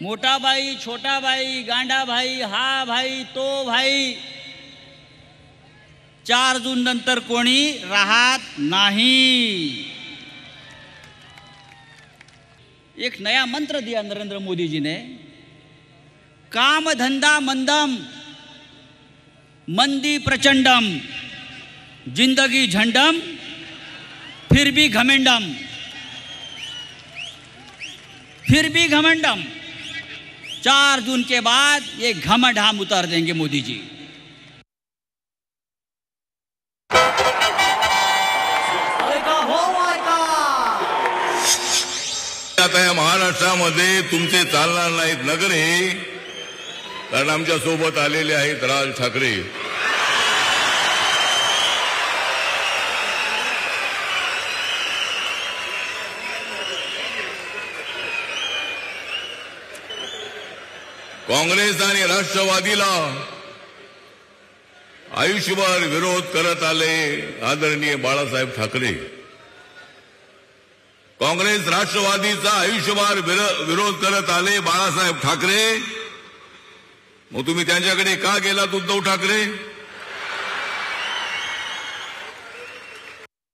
मोठा भाई, छोटा भाई, गांडा भाई, हा भाई, तो भाई, 4 जून नंतर कोणी राहत नहीं। एक नया मंत्र दिया नरेंद्र मोदी जी ने, काम धंधा मंदम, मंदी प्रचंडम, जिंदगी झंडम, फिर भी घमेंडम, फिर भी घमंडम। 4 जून के बाद ये घमंड हम उतार देंगे मोदी जी। आता या महाराष्ट्रामध्ये तुमचे चालणार नाहीत नगरे, कारण आमच्या सोबत आलेले आहेत राज ठाकरे। काँग्रेस आणि राष्ट्रवादीला आयुष्यभर विरोध करत आले आदरणीय बाळासाहेब ठाकरे। काँग्रेस राष्ट्रवादीचा आयुष्यभर विरोध करत आले बाळासाहेब ठाकरे। मग तुम्ही त्यांच्याकडे का गेलात उद्धव ठाकरे?